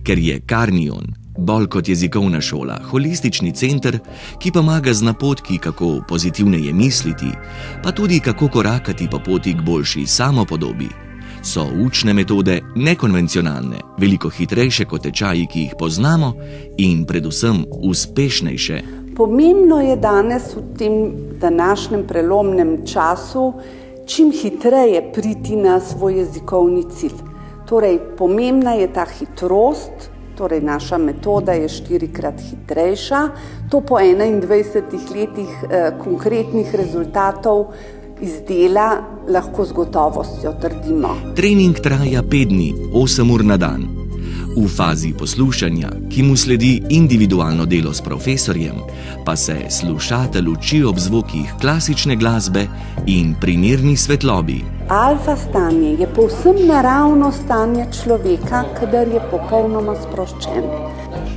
ker je Karnion, bolj kot jezikovna šola, holistični center, ki pomaga z napotki, kako pozitivneje misliti, pa tudi kako korakati po poti k boljši samopodobi, so učne metode nekonvencionalne, veliko hitrejše kot tečaji, ki jih poznamo, in predvsem uspešnejše. Pomembno je danes v tem današnjem prelomnem času čim hitreje priti na svoj jezikovni cilj. Torej, pomembna je ta hitrost, torej naša metoda je 4-krat hitrejša, to po 21 letih konkretnih rezultatov iz dela lahko z gotovostjo trdimo. Trening traja 5 dni, 8 ur na dan. V fazi poslušanja, ki mu sledi individualno delo s profesorjem, pa se slušatelj uči ob zvokih klasične glasbe in primerni svetlobi. Alfa stanje je povsem naravno stanje človeka, kadar je popolnoma sproščen.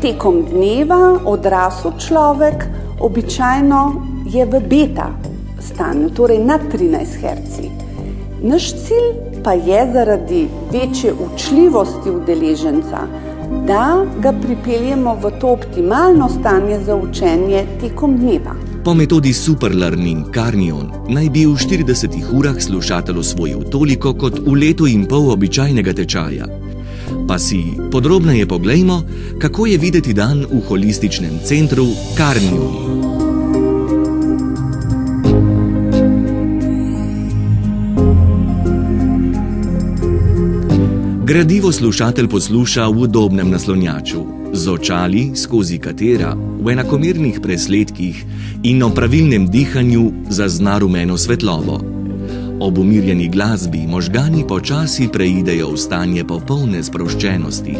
Tekom dneva odrasel človek običajno je v beta stanju, torej na 13 Hz. Naš cilj pa je zaradi večje učljivosti udeleženca, da ga pripeljemo v to optimalno stanje za učenje tekom dneva. Po metodi Superlearning Karnion naj bi v 40 urah slušatelj osvojil toliko kot v letu in pol običajnega tečaja. Pa si podrobneje poglejmo, kako je videti dan v holističnem centru Karnion. Gradivo slušatelj posluša v udobnem naslonjaču, z očali, skozi katera v enakomernih presledkih in o pravilnem dihanju zazna rumeno svetlobo. Ob umirjeni glasbi možgani počasi preidejo v stanje popolne sproščenosti.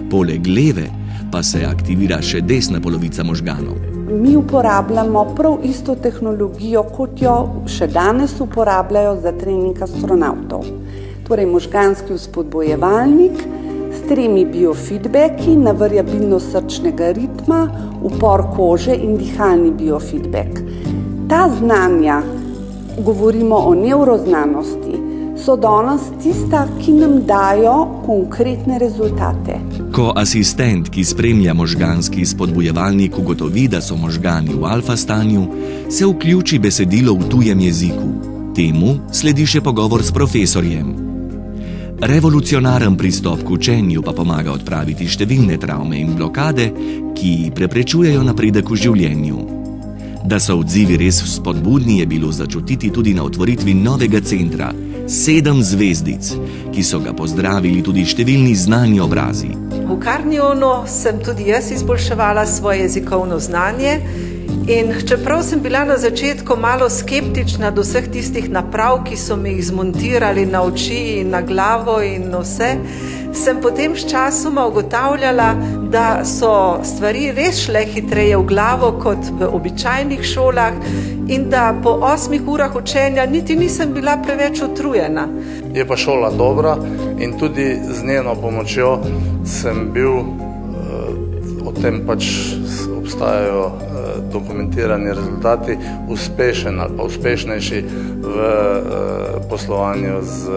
Poleg leve pa se aktivira še desna polovica možganov. Mi uporabljamo prav isto tehnologijo, kot jo še danes uporabljajo za trening astronavtov. Torej možganski vzpodbojevalnik s 3 biofeedbacki na variabilnost srčnega ritma, upor kože in dihalni biofeedback. Ta znanja, govorimo o nevroznanosti, so danes tista, ki nam dajo konkretne rezultate. Ko asistent, ki spremlja možganski spodbujevalnik, ugotovi, da so možgani v alfa stanju, se vključi besedilo v tujem jeziku. Temu sledi še pogovor s profesorjem. Revolucionaren pristop k učenju pa pomaga odpraviti številne travme in blokade, ki preprečujejo napredek v življenju. Da so odzivi res spodbudni, je bilo začutiti tudi na otvoritvi novega centra 7 zvezdic, ki so ga pozdravili tudi številni znani obrazi. V Karnionu sem tudi jaz izboljševala svoje jezikovno znanje. In čeprav sem bila na začetku malo skeptična do vseh tistih naprav, ki so mi jih zmontirali na oči in na glavo in vse, sem potem sčasoma ugotavljala, da so stvari res šle hitreje v glavo kot v običajnih šolah in da po 8 urah učenja niti nisem bila preveč utrujena. Je pa šola dobra in tudi z njeno pomočjo sem bil, o tem pač obstajajo dokumentirani rezultati, uspešen ali pa uspešnejši v poslovanju z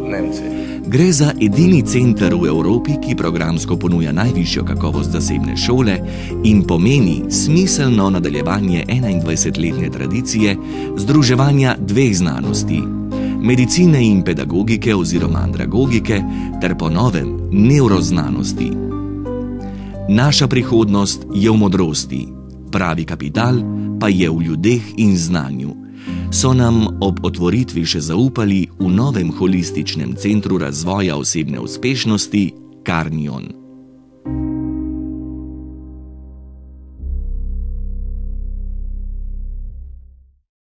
Nemci. Gre za edini center v Evropi, ki programsko ponuja najvišjo kakovost zasebne šole in pomeni smiselno nadaljevanje 21-letne tradicije združevanja 2 znanosti, medicine in pedagogike oziroma andragogike ter po novem nevroznanosti. Naša prihodnost je v modrosti, pravi kapital pa je v ljudeh in znanju. So nam ob otvoritvi še zaupali v novem holističnem centru razvoja osebne uspešnosti Karnion.